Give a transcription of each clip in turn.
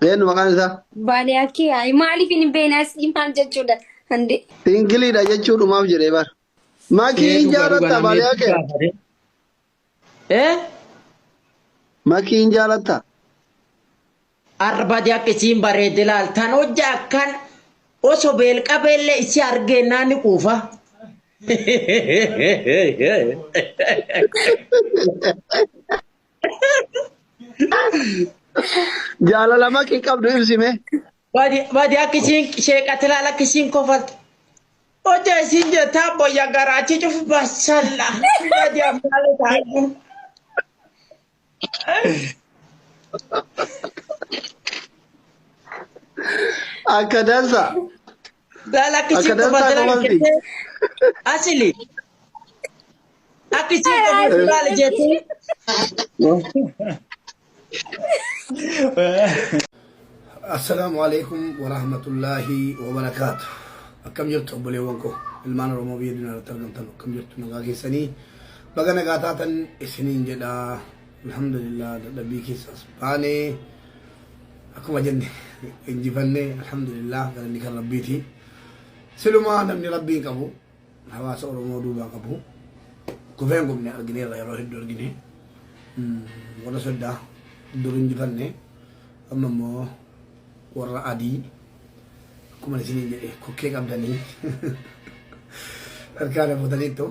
Eenyu maqaan isaa? Baadiyyaa kee maaliif hin beenas maal jechuudha hande. Ingiliidha jechuudhumaaf jedhee bara. Makii hin Eetu garuu jaalatta kana baadiyyaa meetu kee? gaafate? Eh? Makii hin jaalatta? Arbadi akkasiin bareede laal. Tan hojja akkan osoo beelqabeellee isi argennaan ni quufa. Jaalala makii qabdu ibsime. Badi akkasiin sheeqate laal akkasiin kofaltu. Hojja isin jettaa boyya garaachi cufu basalla. Badi ammaale taa'u. Akka dansa. Laal akkasiin Akka dansaa kofaltu laal kofalti. jettee asili. Akkasiin kofaltu laal jettee. السلام عليكم ورحمة الله وبركاته. كم جرت أبولي وانكو المان رومو بيدنا ترجم تنو كم جرت نغاكي سني بقى نغاتاتا سنين جدا الحمد لله دبيكي ساسباني أكو مجني إنجي فني الحمد لله قال لك ربيتي سلما نمني ربي كبو حواس رومو دوبا كبو كوفين قمني أرجني الله يروح الدور جني ولا سدا دورين جفني أما مو warra adii akkuma isin jedhe kokkee qabdanii harkaan fuutaniittu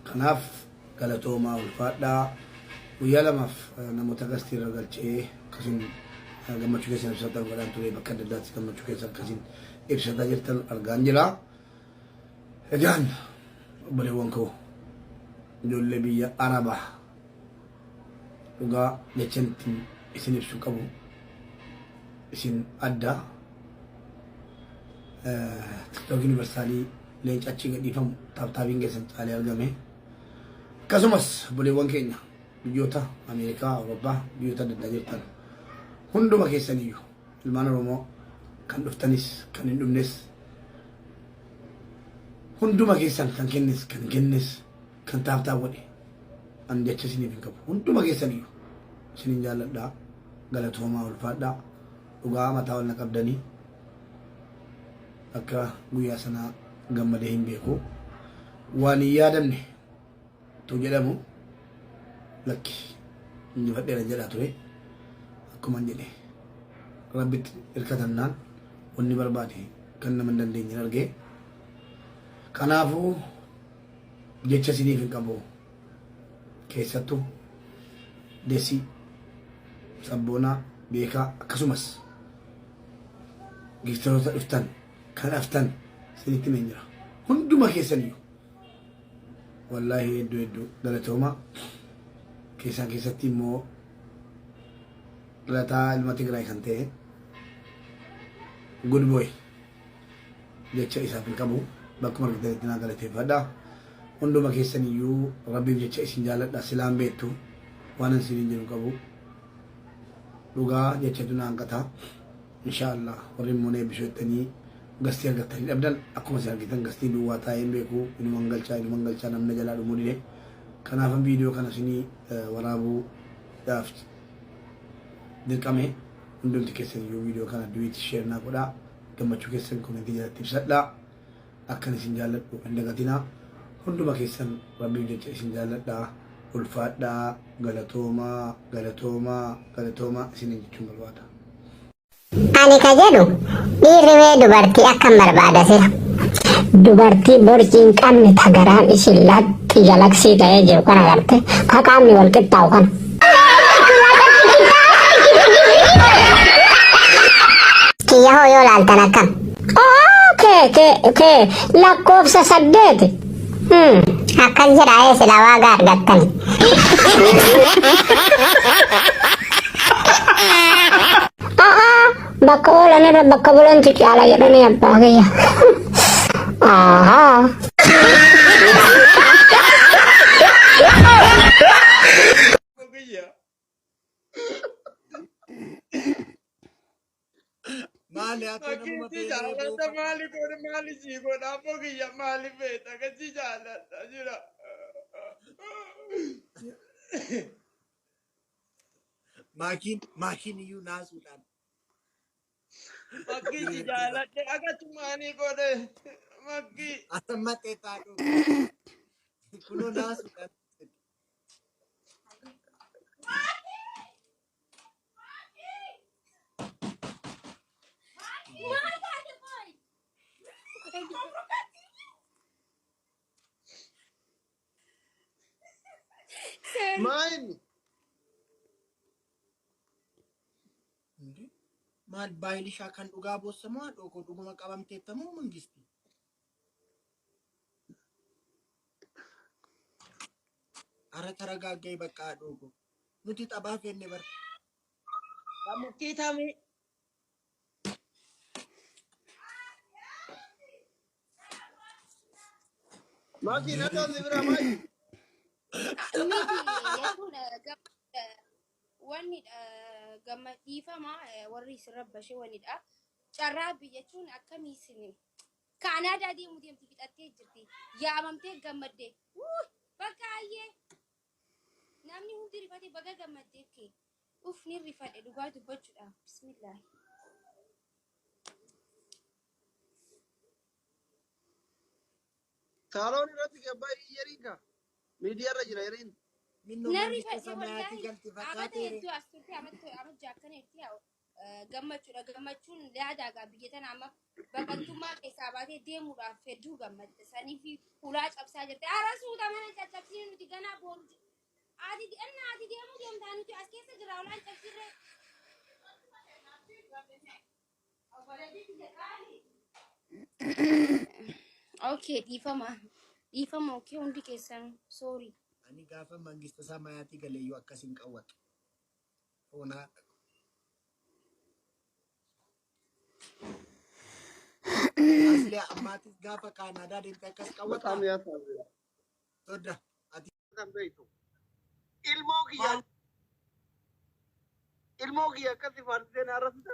kanaaf galatoomaa ulfaadhaa guyyaa lamaaf namoota gastii irra galchee akkasiin gammachuu keessan ibsataa godhaan ture bakka adda addaatti gammachuu keessan akkasiin ibsataa jirtan argaan jira. Egaan obboleewwan koo ijoollee biyya Arabaa dhugaa jechaan isin ibsuu qabu. isin adda TikTok universaalii leenca achi gadhiifamu taaptaabiin keessan caalee argame akkasumas obboleewwan keenya biyyoota Ameerikaa, Awurooppaa biyyoota adda addaa jirtan hunduma keessaniyyuu ilmaan Oromoo kan dhuftanis kan hin dhufnes hunduma keessan kan kennis kan kennis kan taaptaa godhe an jecha isiniif hin qabu hunduma keessaniyyuu isinin jaalladhaa galatoomaa ulfaadhaa. Dhugaa mataa wal naqabdanii akka guyyaa sanaa gammadee hin beeku waan hin yaadamne tu jedhamu lakki injifadheera jedhaa ture akkuma jedhe rabbitti hirkatannaan wanni barbaade kan nama hin dandeenye argee kanaafuu jecha isiniif hin qabu keessattuu desii sabboonaa beekaa akkasumas giftaroota dhuftan kan haftan sinitti men jira hunduma keessaniyyuu wallaahi hedduu galatooma keessan keessatti immoo lataa ilma Tigraay kan ta'e good boy jecha isaaf hin qabu bakkuma argitanitti naa galateeffadha hunduma keessaniyyuu rabbiif jecha isin jaalladha silaan beektu waan an isiniin jedhu qabu dhugaa jecha dunaan qataa inshaallah warri immoo eebbisuu jettanii gastii argattanii dhabdan akkuma isin argitan gastii duwwaa taa'ee hin beeku inuman galchaa namna jalaa dhumuu dide kanaafan viidiyoo kana isinii waraabuudhaaf dirqame hundumti keessan iyyuu viidiyoo kana duwiitti sheer naa godhaa gammachuu keessan komentii jalatti ibsadhaa akkan isin jaalladhu hin dagatinaa hunduma keessan rabbiif jecha isin jaalladhaa ulfaadhaa galatoomaa isinin jechuun barbaada. Ani ka jedhu dhiirri mee dubartii akkam barbaada sira. Dubartii borcii hin qabne ta garaan isin laxxi galaksii ta'ee jiru kana garte ka qaamni wal qixxaa'u kana. Kiyya hoo yoo laaltan akkam. Kee lakkoofsa 8. Akkan jedhaa silaa waagaa argattani. Bakka oolan irra bakka bulantu caala jedhanii abbaa kiyya. Mali atau nama beda mali kau mali sih kau apa kaya mali beda kan sih jalan aja makin you nasudan Makki si jaaladhe akkasumaanii godhe. Makki. Asamma teetaa dhugu. Kunoo naasuudhaan. Mine. Maal baay'ee ishaa kan dhugaa boossamoo haadhoo dhuguma qabamteettamoo mangisti? Ara taragaagga'i bakka haadhoo nuti taphaa feenne bara. Kamutti tami. Maki na tahu zibra Maki. Wanni gama dhiifama warri isirra bashee wanidha. Carraa biyyachuun akkamii isin Kaanaadaa deemuu deemti fixattee jirti. Yaamamtee gammaddee. Bakka ayyee namni hundi rifatee baga gammaddee kee. Uf ni rifadhe dhugaa dubbachuudhaaf. Bismillah. Saalon irratti gabbaa iyyariinka. Miidiyaa irra jira yeriin. Narri fadhee wallahi abata hedduu as turte amajja akkana itti gammachuudha. Gammachuun yaadaagaa biyya tana amma baqattummaa keessaa baatee deemuudhaaf hedduu gammadde. Saniif ulaa cabsaa jirte. Ara suuta mana caccabsiin nuti ganaa booru. Ati deemuu deemtaa nuti as keessa jira ulaan cabsirree. Okay, dhiifama okay hundi keessan sorry. Ani gaafa mangista isaa mayaatii galeeyyuu akkasiin qawwatu. Foonaa. Aslee ammaatis gaafa Kaanaadaa deemte akkas qawwata. Maqaan yaa taa'u. Todda. Ati Kan beektu. Ilmoo kiyya akkasii faarsisee na arrasita.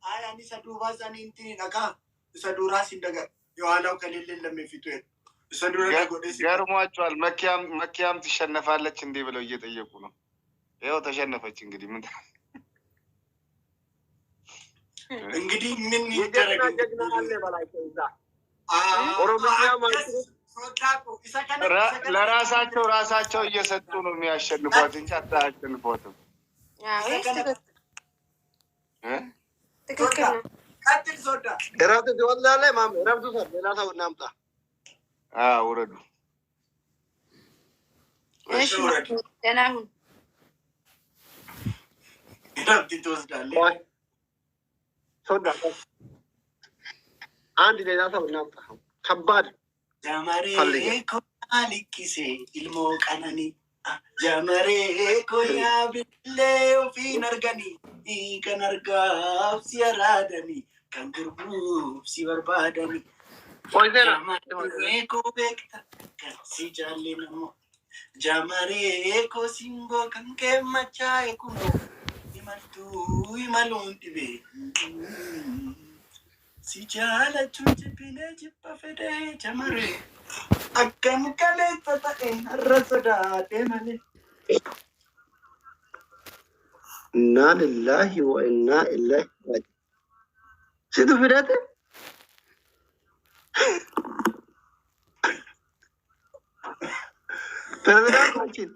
ani isa duubaa isaanii intini dhagaa. Isa duraa siin daga. Yohaanaw kaleelleen lammeeffitu jedhu. Isa dura godhe si. ገርሟቸዋል። መኪያም ትሸነፋለች እንዴ ብለው እየጠየቁ ነው። ይኸው ተሸነፈች። እንግዲህ ምን እንግዲህ ምን ይደረግ? ጀግና አለ በላቸው እዛ ለራሳቸው እየሰጡ ነው የሚያሸንፏት እንጂ አታሸንፏትም። ትክክል ነው። ቀጥል ሶዳ እረፍት ትወስዳለህ። ማም እረፍት ውሰድ። ሌላ ሰው እናምጣ። ውረዱ። እሺ ደህና ሁን። እረፍት ትወስዳለህ። ሶዳ አንድ ሌላ ሰው እናምጣ። ከባድ ጃማሬ ኮሊኪሴ ኢልሞ ቀነኒ ጃማሬ ኮያ ቢሌ ኦፊን አርገኒ ከነርጋብ ሲያራደኒ ከንግርቡ ሲበርባደኒ ጃማሬ ኮ ቤክታ ሲጃሌ ነሞ ጃማሬ ኮ ሲንጎ ከንኬ መቻዬ ኩኖ ይመልቱ ይመሉን ዲቤ si jaalachuun jibbinee jibba fedhee jamaree akkam kaleessa ta'e har'a sodaatee malee. Inna lillahi wa inna ilaihi raji'un. Situ fidate? President Machin.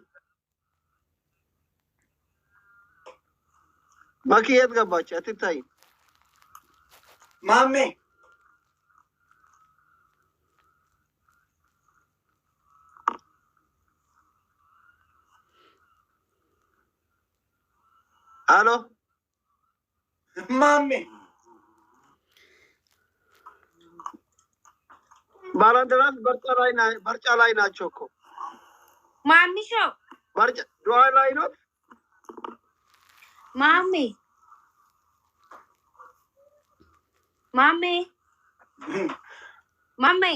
Makiyat gabacha atitai. Mame. Halo. Mame. Balandaras barca lai na choko. Mami show. Barca dua lai no. Mami. Mami. Mami.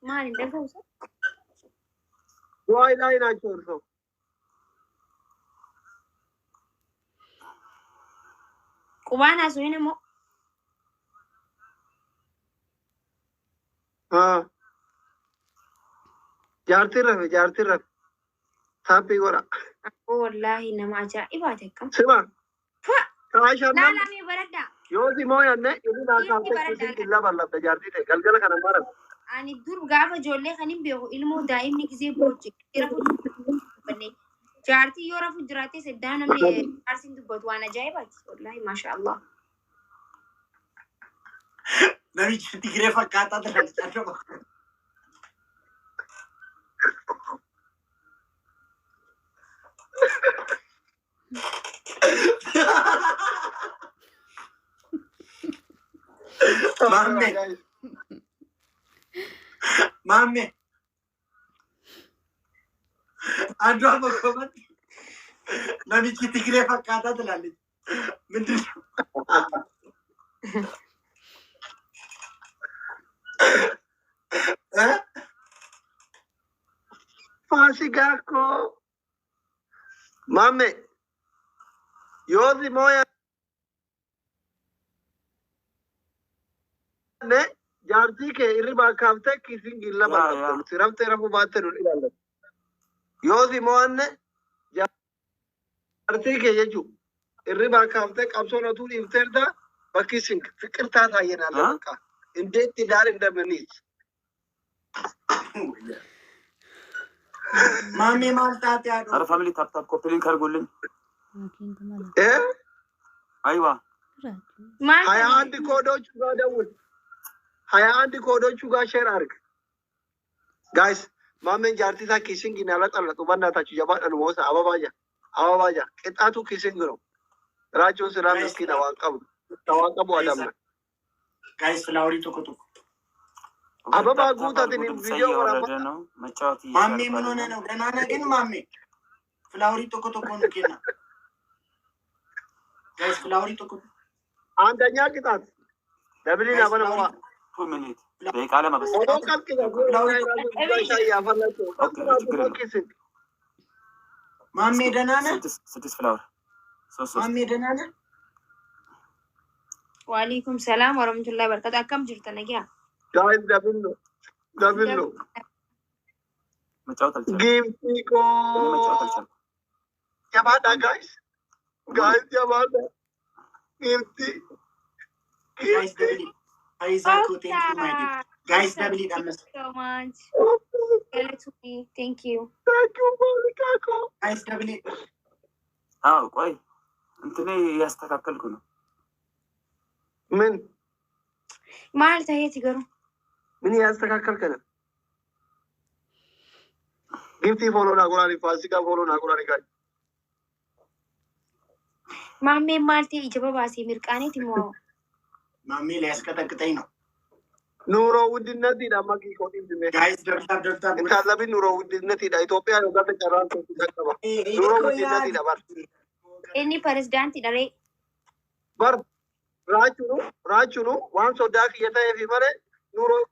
Mani देखो उसे. Dua lai na choko. Kubana suine mo. हाँ जारती रहे थापी गोरा Wallahi nama ajaiba tekam. सिमा काश Lala mi barada. Yooti moo yanne inni naa kaafte kisin killa ballabda jaartii ta'e galgala kana mara. Ani dur gaafa ijoollee kan hin beeku ilmoo daa'imni gisee booche rafu dubbanne jaartii yoo rafu jiraate seddaa namni jaarsiin dubbatu waan ajaa'ibaati wallaahi maasha Allah. Namichi Tigree fakkaataa tajaajila. Mamme. Ando apa komen? Namichi Tigree fakkaataa tajaajila. Mending. Fasigako. Mame. Yooti moo yanne jaartii kee irribaa kaaftee kisin killa ballabda. Sirabtee rafu baatte nu ilaalladha. Yooti moo yanne jaartii kee jechuun irribaa kaaftee qabsoon otuu dhiifteerta bakki isin fiqirtaa taayyenaa lafa indeetti daal hin dabaniis. Mami maltaate ado. Our family tap copying kar golin. Aywa. Haya andi kodo chuga dawul. Haya andi kodo chuga share arg. Guys, mamen jaartii isaa kissing ginala xallatu bannaata chujabaadhan moosa ababaja. Ababaja. Qixaatu kissing giro. Raajoon siraa miskiina waan qabu. Waan qabu adamna. Guys, flowery tokko tokko. Ababa guutatin video waraabaa. Mami ምን ሆነ ነው? ደህና ነህ ግን ማሚ? ፍላወሪ tokko tokko ነው kenna. Guys, ፍላወሪ tokko. አንደኛ ቅጣት ደብሊን አበለዋ 2 minutes. ደቂቃ ለማበስ ኦዶ ቀጥ ያፈላቸው ማሚ ደህና ነህ? 6 ፍላወር ማሚ ደህና ነህ? ወአለይኩም ሰላም ወራህመቱላሂ ወበረካቱ አከም ጅርተ ነጊያ ጋይስ ደብሎ መጫወት አልቻለም። ጊፍቲኮ ያባዳ ጋይስ ያባዳ ጊፍቲ Guys, double it. Isaac, thank you, my dear. Guys, double it. so much. Thank you. ማሪካኮ Guys, double it. አዎ ቆይ እንትኔ ያስተካከልኩ ነው። ምን ማል ታየት ይገሩ ምን ያስተካከልከ ነው? ጊፍቲ ፎሎ ናጉራኒ ፋሲካ ፎሎ ናጉራኒ ጋይ ማሜ ማልቴ ይጀባ ባሲ ምርቃኔት ሞ ማሚ ሊያስቀጠቅጠኝ ነው። ኑሮ ውድነት ይዳማቂ ኮቲም ድሜ Guys, ደርታ እንታለቢ ኑሮ ውድነት ይዳ ኢትዮጵያ ነው ጋር ተጨራን ተቀባ ኑሮ ውድነት ይዳባር ኤኒ ፕሬዝዳንት ይደሬ በር ራቹኑ ዋን ሶዳክ የተየፊ መረ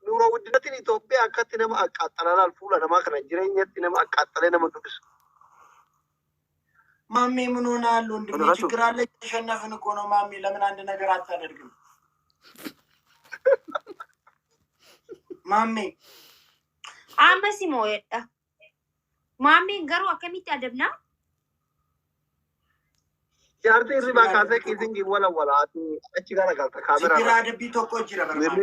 ኑሮ ውድነትን ኢትዮጵያ አከት ነማ አቃጠላል ፉላ ነማ ከነ ጅሬኘት ነማ አቃጠለ ነማ ዱስ ማሚ ምን ሆናል? ወንድሜ ችግር አለ። ተሸነፍን እኮ ነው ማሚ። ለምን አንድ ነገር አታደርግም? ማሚ አመሲ ሞየዳ ማሚ ገሩ አከሚት አደብና ጃርቴ ሪባ ካተ ኪዚንግ ወላ አቲ እቺ ጋራ ጋር ካሜራ ችግር አደቢ ቶኮ ጅራ በርማ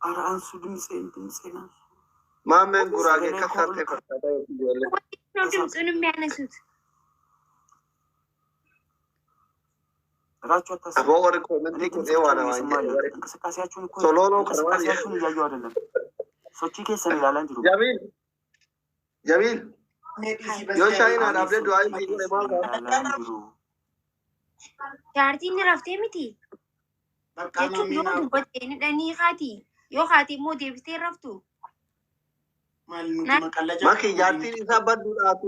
ኧረ አንሱ ድምፄን ማመን ጉራጌ ከሰርቴ ፈታታ ይወለ ነው ድምፁን የሚያነሱት ራቹ አታስቡ። አቦር ኮሜንት እኮ የዋና እንቅስቃሴያችሁን እኮ ሶሎሎ እንቅስቃሴያችሁን እያዩ አይደለም። ሶቺ ከሰን ይላል እንጂ ጀሚል ዮ ሻይና ዳብደ ዱአይ ቢለ ማጋ ቻርቲን ረፍቴ ሚቲ በቃ jechuun ማሚ yoo ነው dubbatte dhanii haati yoo haati immoo deebitee raftu ማልኑ መቀለጃ ማኪ ጃርቲን ኢሳ በዱዳቱ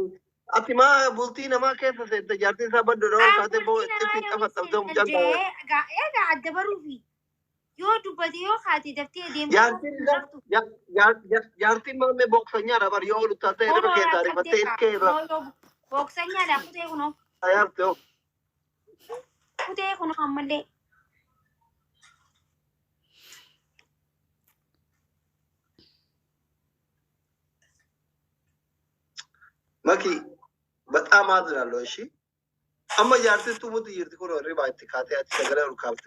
አቲማ ቡልቲ ነማ ከሰ ሰተ ጃርቲን ኢሳ በዱዳው ካተ ቦ ጥፊ ተፈጠብደም ጀንታ egaa adda baruufi yoo dubbate yoo haati daftee deemtu ጃርቲን ማሜ ቦክሰኛ ነበር yoo ሉታተ ሄደ ከታሪ ፈተ ኢስከራ booksanyaadha አያርተው kutee kunoo ammallee Maki በጣም አዝናለሁ። እሺ አማ ያርቴ ቱሙት ይርት ኮሮ ሪባይት ካቴ አት ሰገለ ሩካብቴ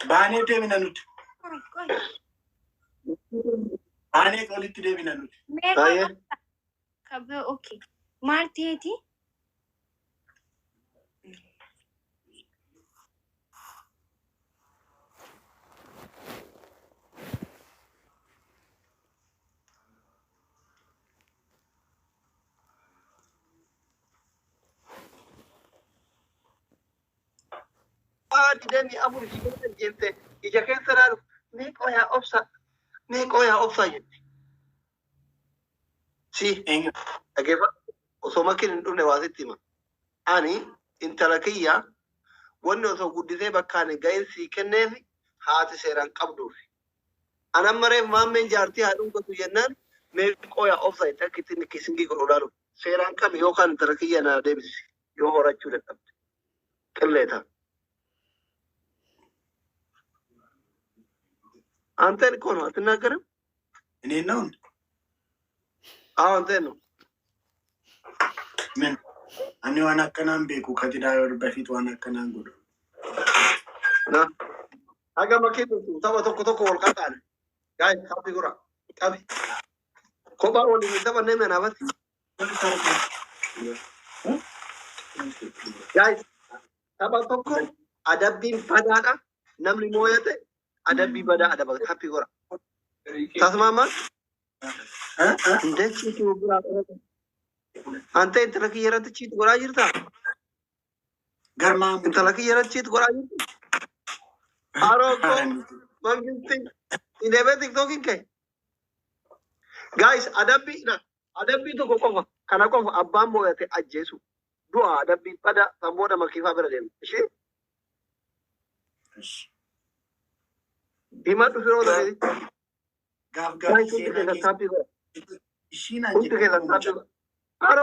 ባኔ ደምነኑት ባኔ ቆሊት ደምነኑት ታየ ከበ ኦኬ ማርቴቲ demi abur jinte ija kensarar me koya ofsa jinte si ageba osoma kin dunne wasitima ani intalakiya wonno so guddise bakkane gainsi kennefi haati seran qabdufi anamare mamen jarti hadun ko tuyennan me koya ofsa takitin kisingi godolaru seran kam yo kan intalakiya na demis yo horachu de qilleta አንተ እኮ ነው አትናገርም? እኔ ነው አንተ ነው ምን እኔ ዋና ከናም ቤኩ ከትዳር በፊት ዋና ከናን ጉዱ ና አጋ ማኬቱ ተወ ቶኮ ወልቃጣነ ጋይ ካፒ ጉራ ካፒ ኮባ ወንድ ተወ ነመና በት ጋይ ተባ ቶኮ አደቢን ፈዳዳ ነምሊ ሞየተ አደቢ በዳ አደባ ካፒ ጎራ ታስማማ እንደቺ ጉራ አንተ እንትለክ የረትቺ ጎራ ይርታ ገርማ እንትለክ የረትቺ ጎራ ይርታ አሮኮ መንግስት ኢንደበ ቲክቶክ ከ ጋይስ አደቢ ቶ ቆቆፋ ካና ቆፋ አባም ሞያቴ አጀሱ ዱአ አደቢ በዳ ሰሞዳ መኪፋ በረደም እሺ እሺ ዲማቱ ፍሮ ለይ ጋፍ ጋፍ ሲና አሮ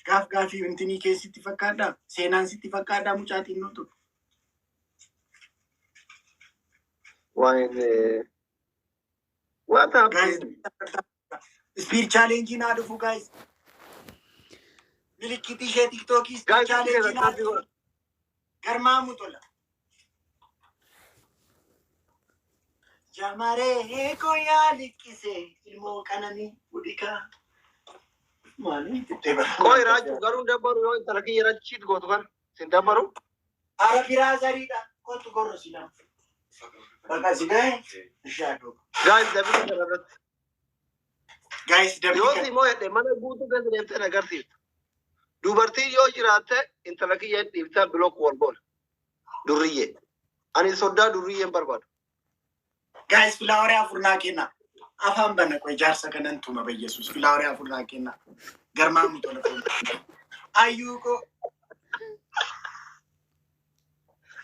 ጋፍ ጋፊ እንትኒ ኬሲቲ ፈካዳ ሴናን ሲቲ ፈካዳ ሙጫቲ ነው ዋይን what happened speed challenge na do guys milikiti je tiktok speed challenge na garma mutola jamare ko ya likise ilmo kanani budika mani teba koy raju garun dabaru yo talaki yarachit gotukan sin dabaru ara birazari da ko tu gorro sila baka sigai shado guys dabi guys dabi yo si moye de mana gutu gas defte nagarti dubarti yo jirate intalaki ya dibta block wall ball durriye ani sodda durriye barbad guys flower afurna kena afam bana ko jarsa kanan tuma be jesus flower afurna kena garma mutola ayuko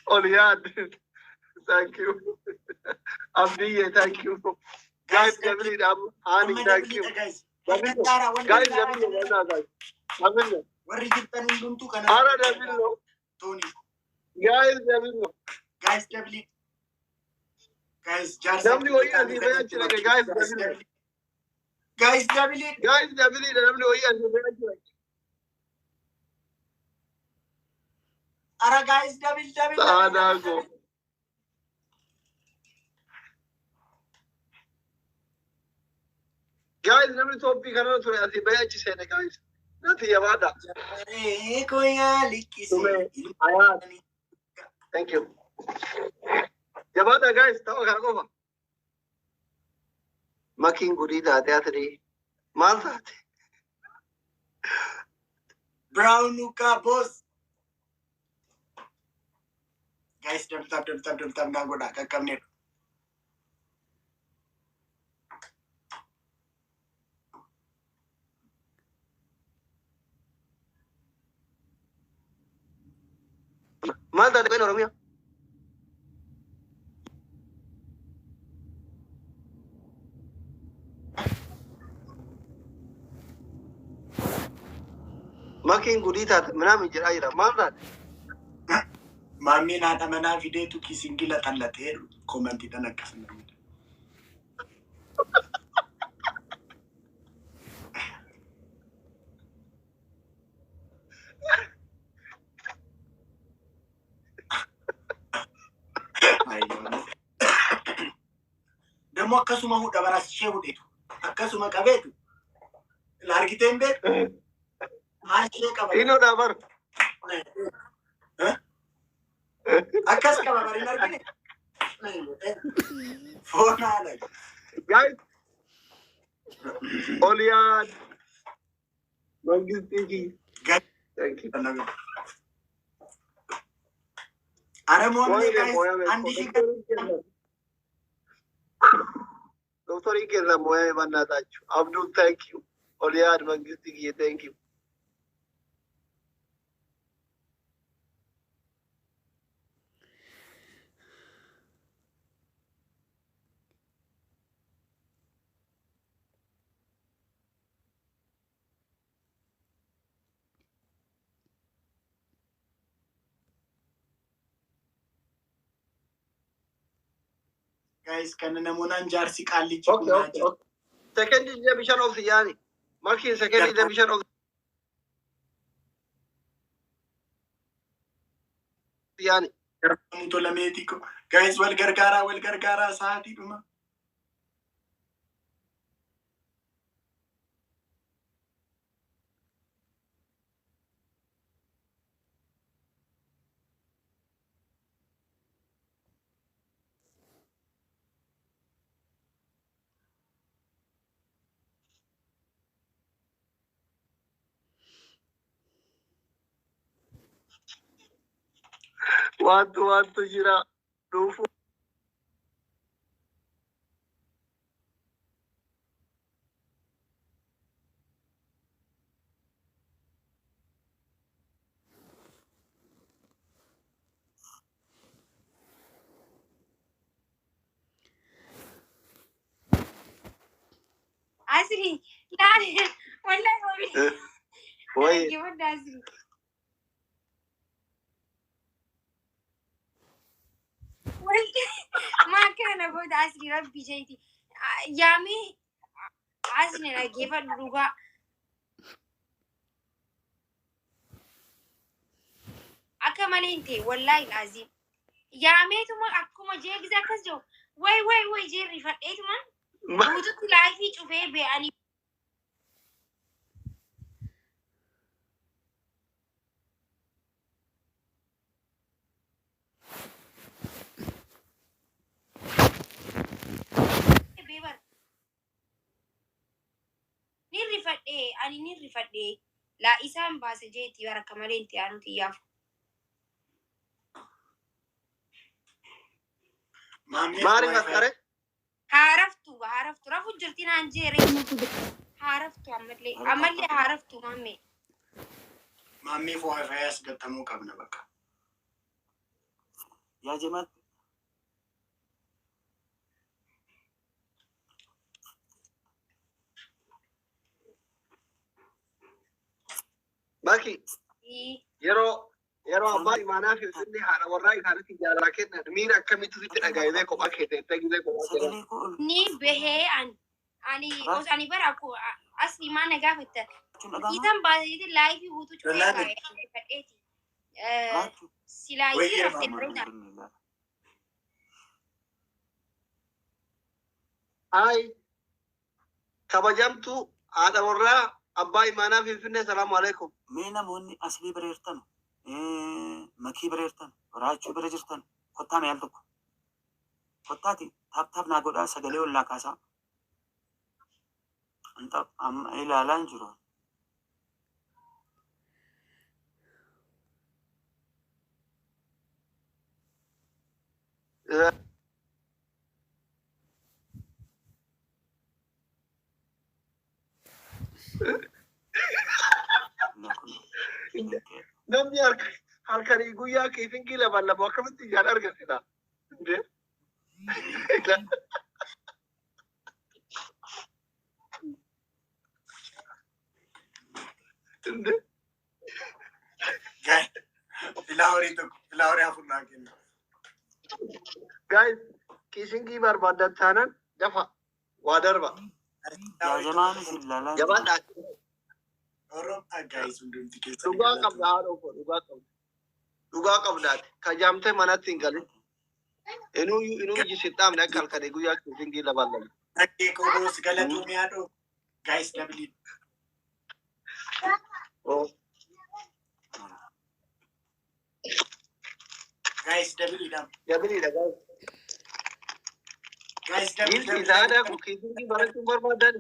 Oliad thank you Abdiye thank you guys Gabriel ani thank you guys Gabriel warri jittan duntu kana ara Gabriel toni guys Gabriel guys jarsa Gabriel oyi andi be achira guys Gabriel Gabriel oyi andi be achira ara guys Gabriel adago guys namni topi kana to ati be achise guys nati yawada ko ya likise ayat thank you yawada guys tawa kana kofa makin gudi da atri mal taate brown ka boss guys dam na goda ka kamne mal taate ben oromia makin gudi taate manam jira mal taate Mami nada mana video tu kisingila tanlate komenti dan akasan. Demo akasuma huda baras shehu itu. Akasuma kabetu. Lari kita ember. Ashe kabar. Ino dabar. Akas kabar bari lari kene. Phone ala. Guys. Olian. Mangisti. Guys. Thank you. Are mo guys. Andi shi Doctor Ikeza Moya Vanatachu. Abdul, thank you. Oliad Mangisti, thank you. guys kan namunan jarsi kalli Okay. Second division of the Yani. Marking second division of the Yani. Muto lametico. Guys wal gargara saati duma. What Jira. Rufu. Asri, لا والله Why? جبت أسري. ما كان أقول أسري ربي جيتي يامي أسري أنا جبت لغة أكمل أنتي والله العظيم يامي توما أكما جيك زاكس جو وي جيري فاتي توما وجدت لايفي شوفي بأني nirri fadhe la isaan baase jeetii baraka malee inti aanuti iyyaaf. Maari maskare? Haaraftu rafu jirti naan jeere haaraftu ammallee haaraftu mamme. Mammi foo fayas gatamuu qabna bakka. Yaa jemaat Baki. Yeroo abbaa imaanaa fi sinni haadha warraa isaanitti jaalala kennan miira akkamitti sitti dhagaa'ee kophaa keessatti gilee kophaa sagalee koo ol Ni bahee ani bara aku asli mana gaafata. Isan baasiti laayifii guutuu cufee kaa'ee fadheeti. Silaayisii raftee bareeda. Hai. Kabajamtu haadha warraa abbaa imaanaa Finfinnee salaamu alaikum. mee namoonni aslii bareertan makii bareertan raachuu bira jirtan kottaa meel tokko kottaati taap naa godhaa sagalee ollaa kaasaa anta amma ilaalaa hin jiru. Namni halkanii guyyaa keetiin gila ballabu akkamitti ijaan argatina? Filaaworii afurnaa kenna. Guys, kisingii barbaadan taanaan dafa waa darba. Yaa jamaan sillaala. Jabaadhaa. Oromoo guys hundumti keessa. Dhugaa qabda haadha koo dhugaa qabda. Dhugaa qabdaati. Kajaamtee manatti hin galin. Inuu jisixaamne akka halkanii guyyaa kisingii laballan. Nakkee koboos galatuun yaadoo. Guys dabiliin. Guys dabiliidhaan. Dabiliidha guys. Guys Gilti dabiliidhaan. isaadhaa kun kisingii barachuun barbaadan.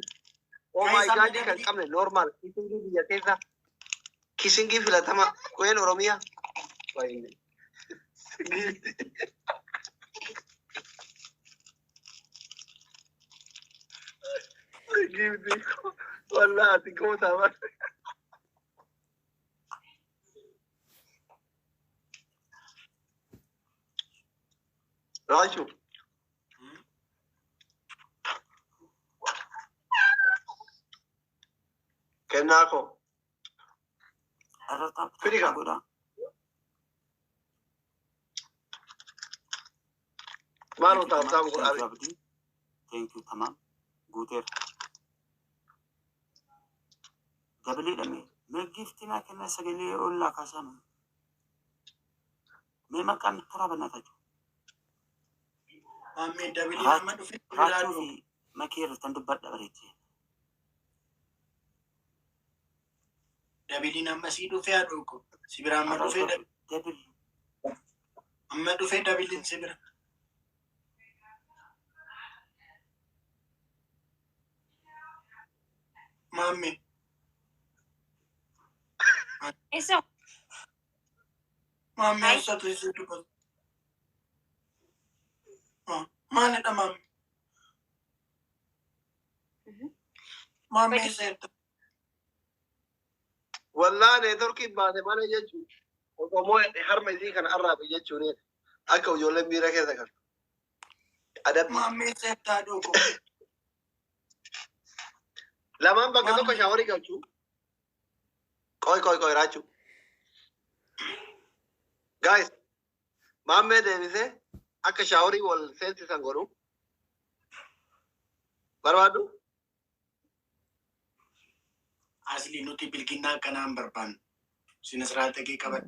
Oh my god kan qabne normal kisingii biyya keessa. Kisingii filatama koyen Oromiyaa. Wayne. Gilti. Wallahi ati kau sama. Raju. Kenapa? Ada tak? Pilih kah? Goda. Malu tak tahu Quran. Thank you tamam. Guter. Dabali dami. Me gifti na kena sagale olla kasana. Me makan tora banata. Mami dabiliin amma dhufe. Rachuu fi makee irratti dubbadha bareeche. Dabiliin amma sii dhufe haadhoo ko. Sibira amma dhufe Dabil. amma dhufe dabiliin sibira. Mami. Eso. Mami eessatu isii dubbatu. Maalidha mami? Mami eessa Wallahi turki baate mana jechuun Oromoo harma isii kana arraabe jechuun akka ijoolleen miira keessa galtu. Adabbi. Mami eessa haadhoo ko. Lamaan bakka tokko shaaworii galchuu. Qoy raachuu. Guys, maammee deebisee akka shaaworii wal seensisan godhu. Barbaaddu? Asli nuti bilkinnaa akkanaan barbaannu. Sinas raatagee qaban.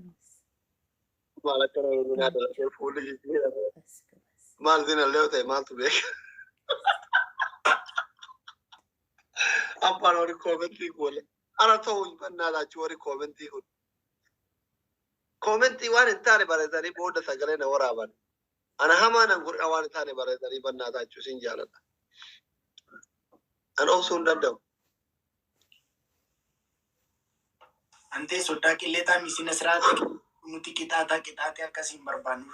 Maal akkana yeroo dalagee fuulli jijjiirra. Maal sinallee ta'e maaltu beeka? Abbaan horii koomentii goole. Ara ta'uu bannaadhaachi horii koomentii kun. Koomentii waan hin taane bareedanii booda sagalee na waraaban. Ana hamaa nan godha waan hin taane bareedanii bannaadhaachuu sin jaaladha. An obsuu hin danda'u. Antee sodaa qilleetaa misinas raatagee nuti qixaataa akkasiin barbaannu.